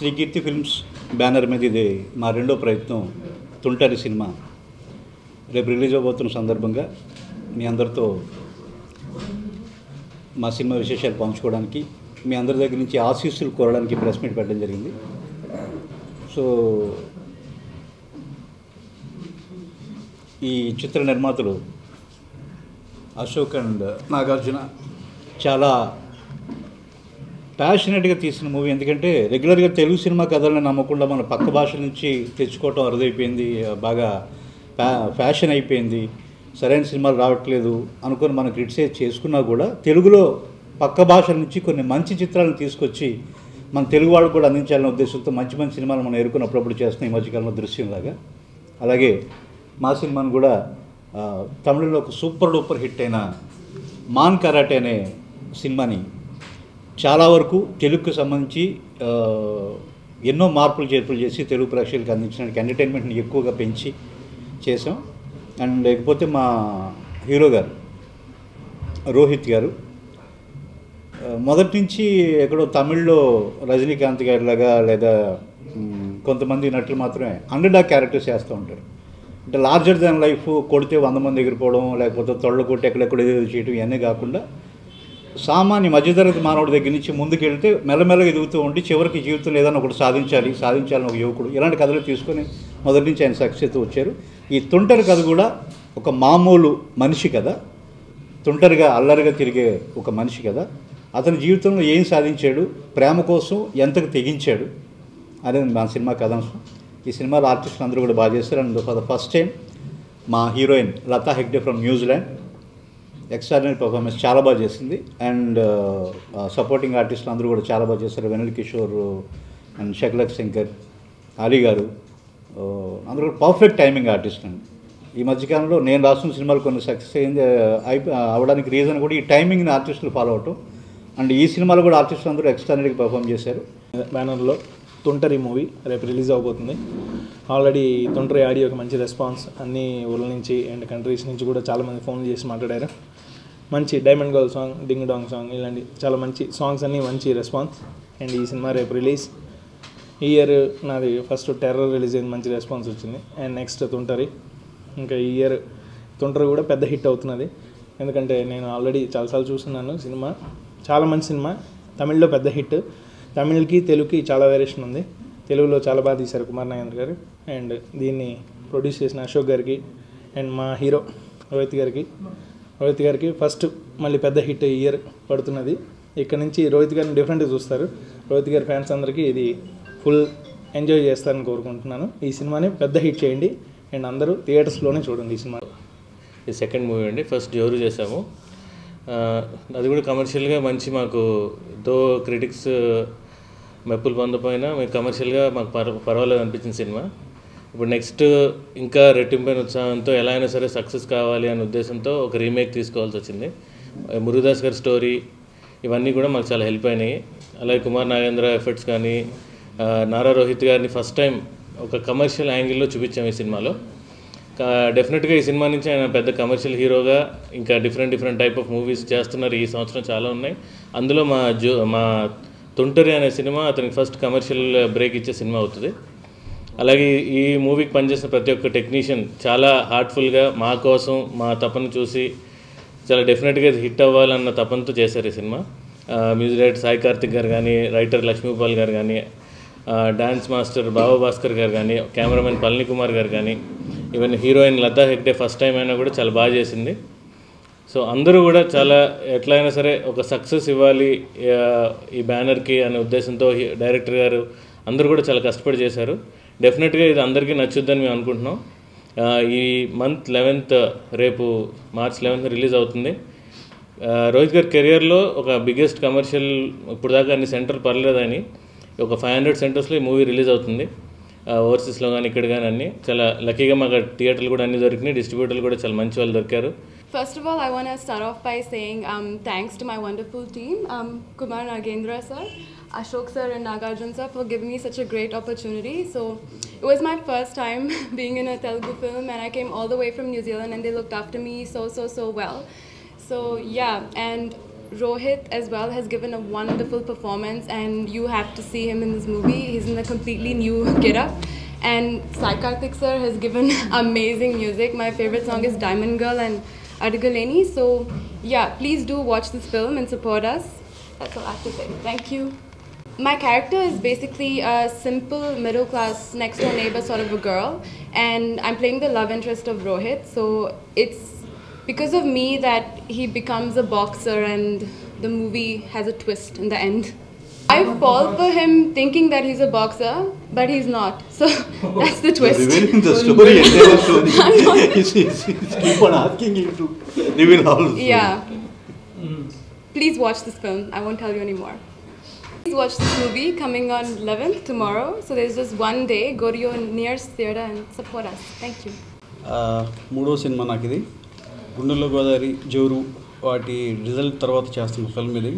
Srikeerthi films banner మీద ఇది మా రెండో ప్రయత్నం తుంటరి సినిమా రేపు రిలీజ్ అవబోతున్న సందర్భంగా మీ అందరితో మా సినిమా విశేషాలు పంచుకోవడానికి మీ అందరి దగ్గర నుంచి ఆశీస్సులు కోరడానికి ప్రెస్ మీట్ పెట్టడం జరిగింది. సో ఈ చిత్ర నిర్మాతలు అశోక్ అండ్ నాగార్జున చాలా ప్యాషనెట్గా తీసిన మూవీ. ఎందుకంటే రెగ్యులర్గా తెలుగు సినిమా కథలను నమ్మకుండా మన పక్క భాష నుంచి తెచ్చుకోవటం అరుదైపోయింది, బాగా ఫ్యాషన్ అయిపోయింది, సరైన సినిమాలు రావట్లేదు అనుకొని మనం క్రిటిసైజ్ చేసుకున్నా కూడా తెలుగులో పక్క భాష నుంచి కొన్ని మంచి చిత్రాలను తీసుకొచ్చి మన తెలుగు వాళ్ళకు కూడా అందించాలనే ఉద్దేశంతో మంచి మంచి సినిమాలు మనం ఎరుకున్నప్పుడు చేస్తున్నాం ఈ మధ్యకాలంలో దృశ్యంలాగా. అలాగే మా సినిమాను కూడా తమిళంలో ఒక సూపర్ డూపర్ హిట్ అయిన మాన్ కరాటే అనే సినిమాని చాలా వరకు తెలుగుకు సంబంధించి ఎన్నో మార్పులు చేర్పులు చేసి తెలుగు ప్రేక్షకులకు అందించడానికి ఎంటర్టైన్మెంట్ని ఎక్కువగా పెంచి చేసాం. అండ్ లేకపోతే మా హీరో గారు రోహిత్ గారు మొదటి నుంచి ఎక్కడో తమిళ్లో రజనీకాంత్ గారిలాగా లేదా కొంతమంది నటులు మాత్రమే అండర్ డాగ్ క్యారెక్టర్స్ చేస్తూ ఉంటారు. అంటే లార్జర్ దాన్ లైఫ్, కొడితే 100 మంది ఎగిరిపోవడం, లేకపోతే తొళ్ళ కొట్టి ఎక్కడెక్కడ ఏదో చేయడం, ఇవన్నీ కాకుండా సామాన్య మధ్యతరగతి మానవుడి దగ్గర నుంచి ముందుకెళ్తే మెల్లమెల్లగా ఎదుగుతూ ఉండి చివరికి జీవితంలో ఏదైనా ఒకటి సాధించాలని ఒక యువకుడు, ఇలాంటి కథలు తీసుకొని మొదటి నుంచి ఆయన సక్సెస్ వచ్చారు. ఈ తుంటరి కథ కూడా ఒక మామూలు మనిషి కథ, తుంటరిగా అల్లరిగా తిరిగే ఒక మనిషి కథ. అతని జీవితంలో ఏం సాధించాడు, ప్రేమ కోసం ఎంతకు తెగించాడు అనేది మా సినిమా కథాంశం. ఈ సినిమాలో ఆర్టిస్టులు అందరూ కూడా బాగా చేశారు. And for the first time మా heroine Latha Hegde from New Zealand extraordinary performance చాలా బాగా చేసింది. అండ్ సపోర్టింగ్ ఆర్టిస్టులు అందరూ కూడా చాలా బాగా చేశారు. వెనిల్ కిషోర్ అండ్ షక్లక్ శంకర్, అలీ గారు అందరూ కూడా పర్ఫెక్ట్ టైమింగ్ ఆర్టిస్ట్ అండి. ఈ మధ్యకాలంలో నేను రాసిన సినిమాలు కొన్ని సక్సెస్ అవడానికి రీజన్ కూడా ఈ టైమింగ్ని ఆర్టిస్టులు ఫాలో అవటం. అండ్ ఈ సినిమాలో కూడా ఆర్టిస్టులు అందరూ ఎక్స్ట్రాడినరీగా పర్ఫామ్ చేశారు. బ్యానర్లో తుంటరి మూవీ రేపు రిలీజ్ అవబోతుంది. ఆల్రెడీ తుంటరి ఆడియోకి మంచి రెస్పాన్స్, అన్ని ఊళ్ళ నుంచి అండ్ కంట్రీస్ నుంచి కూడా చాలామంది ఫోన్ చేసి మాట్లాడారు. మంచి diamond girl song, ding dong song, ఇలాంటి చాలా మంచి సాంగ్స్ అన్నీ మంచి రెస్పాన్స్. అండ్ ఈ సినిమా రేపు రిలీజ్. ఈ ఇయర్ నాది ఫస్ట్ టెర్రర్ రిలీజ్ అయింది, మంచి రెస్పాన్స్ వచ్చింది. అండ్ నెక్స్ట్ తుంటరి. ఇంకా ఈ ఇయర్ తుంటరి కూడా పెద్ద హిట్ అవుతున్నది. ఎందుకంటే నేను ఆల్రెడీ చాలాసార్లు చూస్తున్నాను సినిమా, చాలా మంచి సినిమా. తమిళ్లో పెద్ద హిట్, తమిళ్కి తెలుగుకి చాలా వేరియేషన్ ఉంది. తెలుగులో చాలా బాగా తీశారు కుమార్ నాగేంద్ర గారు. అండ్ దీన్ని ప్రొడ్యూస్ చేసిన అశోక్ గారికి అండ్ మా హీరో రోహిత్ గారికి ఫస్ట్ మళ్ళీ పెద్ద హిట్ ఇయర్ పడుతున్నది. ఇక్కడ నుంచి రోహిత్ గారిని డిఫరెంట్గా చూస్తారు. రోహిత్ గారి ఫ్యాన్స్ అందరికీ ఇది ఫుల్ ఎంజాయ్ చేస్తారని కోరుకుంటున్నాను. ఈ సినిమాని పెద్ద హిట్ చేయండి అండ్ అందరూ థియేటర్స్లోనే చూడండి ఈ సినిమా. ఇది సెకండ్ మూవీ అండి. ఫస్ట్ జోరు చేసాము, అది కూడా కమర్షియల్గా మంచి, మాకు దో క్రిటిక్స్ మెప్పులు పొందపోయినా మీకు కమర్షియల్గా మాకు పర్వాలేదు అనిపించిన సినిమా. ఇప్పుడు నెక్స్ట్ ఇంకా రెట్టింపైన ఉత్సాహంతో ఎలా అయినా సరే సక్సెస్ కావాలి అనే ఉద్దేశంతో ఒక రీమేక్ తీసుకోవాల్సి వచ్చింది. మురుగదాస్ గారి స్టోరీ ఇవన్నీ కూడా మాకు చాలా హెల్ప్ అయినాయి. అలాగే కుమార్ నాగేంద్ర ఎఫర్ట్స్ కానీ, నారా రోహిత్ గారిని ఫస్ట్ టైం ఒక కమర్షియల్ యాంగిల్లో చూపించాము ఈ సినిమాలో. డెఫినెట్గా ఈ సినిమా నుంచి ఆయన పెద్ద కమర్షియల్ హీరోగా ఇంకా డిఫరెంట్ టైప్ ఆఫ్ మూవీస్ చేస్తున్నారు. ఈ సంవత్సరం చాలా ఉన్నాయి. అందులో మా తుంటరి అనే సినిమా అతనికి ఫస్ట్ కమర్షియల్ బ్రేక్ ఇచ్చే సినిమా అవుతుంది. అలాగే ఈ మూవీకి పనిచేసిన ప్రతి ఒక్క టెక్నీషియన్ చాలా హార్ట్ఫుల్గా మా కోసం మా తపన చూసి చాలా డెఫినెట్గా హిట్ అవ్వాలన్న తపనతో చేశారు ఈ cinema. Music director Sai Karthik గారు కానీ, రైటర్ లక్ష్మీపాల్ గారు కానీ, డాన్స్ మాస్టర్ బాబా భాస్కర్ గారు కానీ, కెమెరామెన్ పళని కుమార్ గారు కానీ, even heroine Latha Hegde first time అయినా కూడా చాలా బాగా చేసింది. సో అందరూ కూడా చాలా ఎట్లయినా సరే ఒక సక్సెస్ ఇవ్వాలి ఈ బ్యానర్కి అనే ఉద్దేశంతో డైరెక్టర్ గారు అందరూ కూడా చాలా కష్టపడి చేశారు. డెఫినెట్గా ఇది అందరికీ నచ్చుద్దని మేము అనుకుంటున్నాం. ఈ మంత్ 11th రేపు మార్చ్ 11th రిలీజ్ అవుతుంది. రోహిత్ గారి కెరియర్లో ఒక బిగ్గెస్ట్ కమర్షియల్, ఇప్పుడు దాకా అన్ని సెంటర్లు పర్లేదని ఒక 500 సెంటర్స్లో ఈ మూవీ రిలీజ్ అవుతుంది. ఓవర్సీస్లో కానీ ఇక్కడ కానీ అన్నీ చాలా లక్కీగా మాకు థియేటర్లు కూడా అన్నీ దొరికినాయి. డిస్ట్రిబ్యూటర్లు కూడా చాలా మంచి వాళ్ళు దొరికారు. First of all, I want to start off by saying thanks to my wonderful team, Kumar Nagendra sir, Ashok sir and Nagarjun sir for giving me such a great opportunity. So it was my first time being in a Telugu film and I came all the way from New Zealand and they looked after me so well. So yeah, and Rohit as well has given a wonderful performance, and you have to see him in this movie. He's in a completely new getup. And Sai Karthik sir has given amazing music. My favorite song is Diamond Girl and Adigaleni. So yeah, please do watch this film and support us. That's all I have to say. Thank you. My character is basically a simple middle class next door neighbor sort of a girl, and I'm playing the love interest of Rohit. So it's because of me that he becomes a boxer, and the movie has a twist in the end. I fall for him thinking that he's a boxer, but he's not. So that's the twist. Revealing the story, entire story. Keep on asking him to reveal all the story. Yeah. Please watch this film. I won't tell you anymore. Please watch this movie coming on 11th tomorrow. So there's just one day. Go to your nearest theater and support us. Thank you. మూడో cinema నాకు ఇది గుండెల్లో గోదావరి జోరు వాటి result తర్వాత చేస్తున్న film ఇది.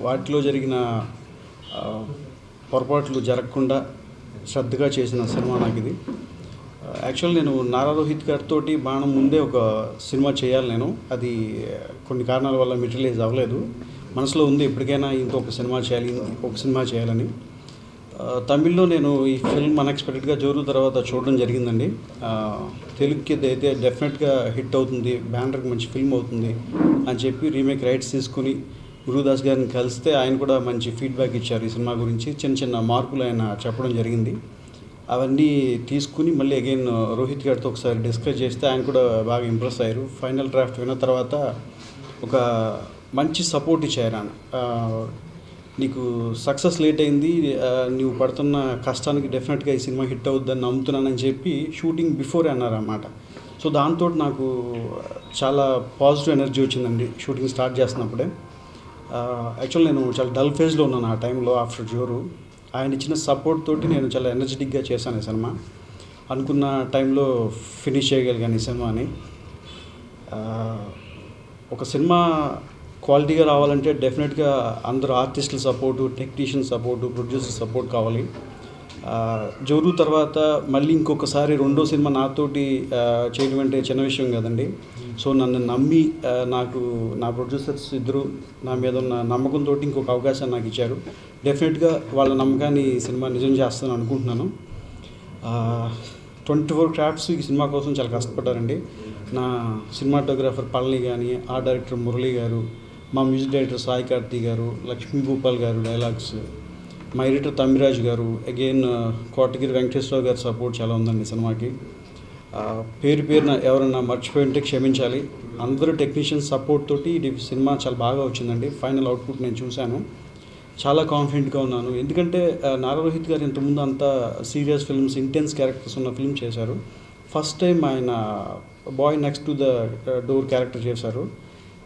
వాటిలో జరిగిన పొరపాట్లు జరగకుండా శ్రద్ధగా చేసిన సినిమా నాకు ఇది. యాక్చువల్ నేను నారా రోహిత్ గారితో బాణం ముందే ఒక సినిమా చేయాలి నేను. అది కొన్ని కారణాల వల్ల మెటీరియలైజ్ అవ్వలేదు. మనసులో ఉంది ఎప్పటికైనా ఇంకొక సినిమా చేయాలి, ఒక సినిమా చేయాలని. తమిళ్లో నేను ఈ ఫిల్మ్ అన్ఎక్స్పెక్టెడ్గా జోరు తర్వాత చూడడం జరిగిందండి. తెలుగుకి అయితే డెఫినెట్గా హిట్ అవుతుంది, బ్యానర్కి మంచి ఫిల్మ్ అవుతుంది అని చెప్పి రీమేక్ రైట్స్ తీసుకుని గురుదాస్ గారిని కలిస్తే ఆయన కూడా మంచి ఫీడ్బ్యాక్ ఇచ్చారు ఈ సినిమా గురించి. చిన్న చిన్న మార్పులు ఆయన చెప్పడం జరిగింది. అవన్నీ తీసుకుని మళ్ళీ అగైన్ రోహిత్ గారితో ఒకసారి డిస్కస్ చేస్తే ఆయన కూడా బాగా ఇంప్రెస్ అయ్యారు. ఫైనల్ డ్రాఫ్ట్ విన్న తర్వాత ఒక మంచి సపోర్ట్ ఇచ్చారు ఆయన. నీకు సక్సెస్ లేట్ అయింది, నువ్వు పడుతున్న కష్టానికి డెఫినెట్గా ఈ సినిమా హిట్ అవుద్దని నమ్ముతున్నానని చెప్పి షూటింగ్ బిఫోర్ అన్నారన్నమాట. సో దాంతో నాకు చాలా పాజిటివ్ ఎనర్జీ వచ్చిందండి షూటింగ్ స్టార్ట్ చేస్తున్నప్పుడే. యాక్చువల్ నేను చాలా డల్ ఫేజ్లో ఉన్నాను ఆ టైంలో ఆఫ్టర్ జోరు. ఆయన ఇచ్చిన సపోర్ట్ తోటి నేను చాలా ఎనర్జెటిక్గా చేశాను ఈ సినిమా. అనుకున్న టైంలో ఫినిష్ చేయగలిగాను ఈ సినిమాని. ఒక సినిమా క్వాలిటీగా రావాలంటే డెఫినెట్గా అందరూ ఆర్టిస్టుల support, technician support, producer support కావాలి. జోరు తర్వాత మళ్ళీ ఇంకొకసారి రెండో సినిమా నాతోటి చేయడం అంటే చిన్న విషయం కదండి. సో నన్ను నమ్మి నాకు నా ప్రొడ్యూసర్స్ ఇద్దరు నా మీద ఉన్న నమ్మకంతో ఇంకొక అవకాశాన్ని నాకు ఇచ్చారు. డెఫినెట్గా వాళ్ళ నమ్మకాన్ని ఈ సినిమా నిజం చేస్తాను అనుకుంటున్నాను. 24 క్రాఫ్ట్స్ ఈ సినిమా కోసం చాలా కష్టపడ్డారండి. నా సినిమాటోగ్రాఫర్ పళని కానీ, ఆర్ట్ డైరెక్టర్ మురళి గారు, మా మ్యూజిక్ డైరెక్టర్ సాయి కార్తీ గారు, లక్ష్మీ భూపాల్ గారు డైలాగ్స్, మా ఎడిటర్ తమ్మిరాజ్ గారు, అగైన్ కోటగిరి వెంకటేశ్వరరావు గారి సపోర్ట్ చాలా ఉందండి సినిమాకి. పేరు పేరున ఎవరన్నా మర్చిపోయి ఉంటే క్షమించాలి. అందరూ టెక్నీషియన్ సపోర్ట్ తోటి ఇది సినిమా చాలా బాగా వచ్చిందండి. ఫైనల్ అవుట్పుట్ నేను చూశాను, చాలా కాన్ఫిడెంట్గా ఉన్నాను. ఎందుకంటే నారా రోహిత్ గారు ఇంతకుముందు అంతా సీరియస్ ఫిల్మ్స్, ఇంటెన్స్ క్యారెక్టర్స్ ఉన్న ఫిల్మ్ చేశారు. ఫస్ట్ టైం ఆయన boy next to the door character చేశారు.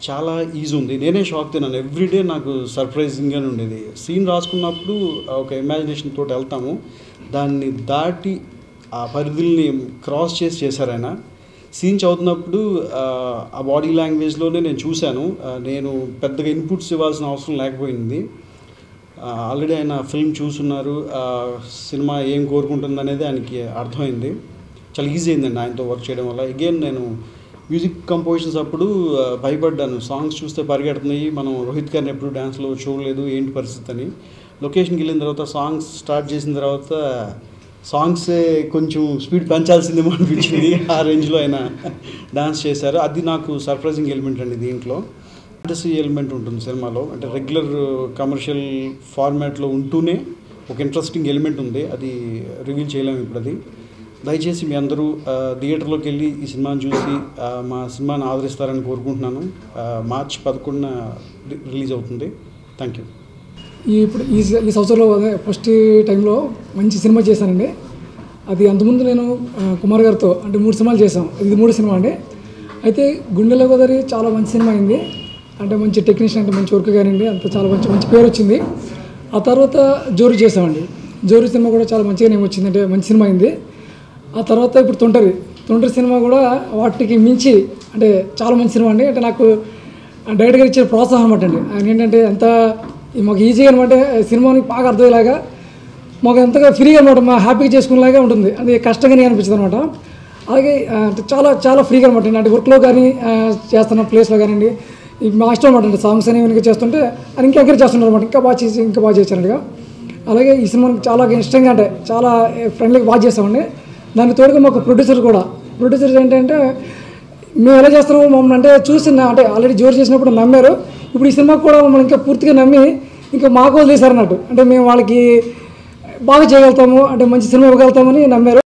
చాలా ఈజీ ఉంది. నేనే షాక్ తిన్నాను. ఎవ్రీడే నాకు సర్ప్రైజింగ్గానే ఉండేది. సీన్ రాసుకున్నప్పుడు ఒక ఇమాజినేషన్ తోటి వెళ్తాము, దాన్ని దాటి ఆ పరిధుల్ని క్రాస్ చేసి చేశారు ఆయన. సీన్ చదువుతున్నప్పుడు ఆ బాడీ లాంగ్వేజ్లోనే నేను చూశాను. నేను పెద్దగా ఇన్పుట్స్ ఇవ్వాల్సిన అవసరం లేకపోయింది. ఆల్రెడీ ఆయన ఫిల్మ్ చూస్తున్నారు, సినిమా ఏం కోరుకుంటుంది అనేది ఆయనకి అర్థమైంది. చాలా ఈజీ అయిందండి ఆయనతో వర్క్ చేయడం వల్ల. అగైన్ నేను మ్యూజిక్ కంపోజిషన్స్ అప్పుడు భయపడ్డాను, సాంగ్స్ చూస్తే పరిగెడుతున్నాయి, మనం రోహిత్ గారిని ఎప్పుడు డ్యాన్స్లో చూడలేదు, ఏంటి పరిస్థితి అని. లొకేషన్కి వెళ్ళిన తర్వాత సాంగ్స్ స్టార్ట్ చేసిన తర్వాత సాంగ్సే కొంచెం స్పీడ్ పెంచాల్సిందేమో అనిపించింది. ఆ రేంజ్లో ఆయన డాన్స్ చేశారు. అది నాకు సర్ప్రైజింగ్ ఎలిమెంట్ అండి. దీంట్లో ఫ్యాంటసీ ఎలిమెంట్ ఉంటుంది సినిమాలో. అంటే రెగ్యులర్ కమర్షియల్ ఫార్మాట్లో ఉంటూనే ఒక ఇంట్రెస్టింగ్ ఎలిమెంట్ ఉంది. అది రివీల్ చేయలేము ఇప్పుడు. అది దయచేసి మీ అందరూ థియేటర్లోకి వెళ్ళి ఈ సినిమాని చూసి మా సినిమాని ఆదరిస్తారని కోరుకుంటున్నాను. మార్చి 11న రిలీజ్ అవుతుంది. Thank you. ఇప్పుడు ఈ సంవత్సరంలో ఫస్ట్ టైంలో మంచి సినిమా చేశానండి. అది అంతకుముందు నేను కుమార్ గారితో అంటే 3 సినిమాలు చేశాం. ఇది 3వ సినిమా అండి. అయితే గుండెల్లో గోదావరి చాలా మంచి సినిమా అయింది. అంటే మంచి టెక్నీషియన్, అంటే మంచి వర్క్ కానివ్వండి, అంత చాలా మంచి పేరు వచ్చింది. ఆ తర్వాత జోరు చేసామండి. జోరు సినిమా కూడా చాలా మంచిగా నేను వచ్చింది, అంటే మంచి సినిమా అయింది. ఆ తర్వాత ఇప్పుడు తొంటరి సినిమా కూడా వాటికి మించి అంటే చాలా మంచి సినిమా అండి. అంటే నాకు డైరెక్ట్గా ఇచ్చే ప్రోత్సాహం అనమాట అండి. ఆయన ఏంటంటే ఎంత మాకు ఈజీగా అనమాట సినిమాని బాగా అర్థమయ్యేలాగా, మాకు ఎంతగా ఫ్రీగా అనమాట, మా హ్యాపీగా చేసుకునేలాగా ఉంటుంది. అది కష్టంగానే అనిపించింది అనమాట. అలాగే చాలా చాలా ఫ్రీగా అనమాట. అంటే వర్క్లో కానీ చేస్తున్న ప్లేస్లో కానివ్వండి, మా ఇష్టం అనమాట అంటే సాంగ్స్ అనేవి ఇంకా చేస్తుంటే ఆయన ఇంకా ఎంకరేజ్ చేస్తున్నారు అనమాట, ఇంకా బాగా చేశారనగా. అలాగే ఈ సినిమాకి చాలా ఇష్టంగా అంటే చాలా ఫ్రెండ్లీగా బాగా చేస్తామండి. దానికి తోడుగా మాకు ప్రొడ్యూసర్స్ ఏంటంటే మేము ఎలా చేస్తున్నాము మమ్మల్ని అంటే చూసిన అంటే ఆల్రెడీ జోరు చేసినప్పుడు నమ్మారు. ఇప్పుడు ఈ సినిమాకి కూడా మమ్మల్ని ఇంకా పూర్తిగా నమ్మి ఇంకా మాకు వదిలేశారు అన్నట్టు. అంటే మేము వాళ్ళకి బాగా చేయగలుగుతాము అంటే మంచి సినిమా ఇవ్వగలుగుతామని నమ్మారు.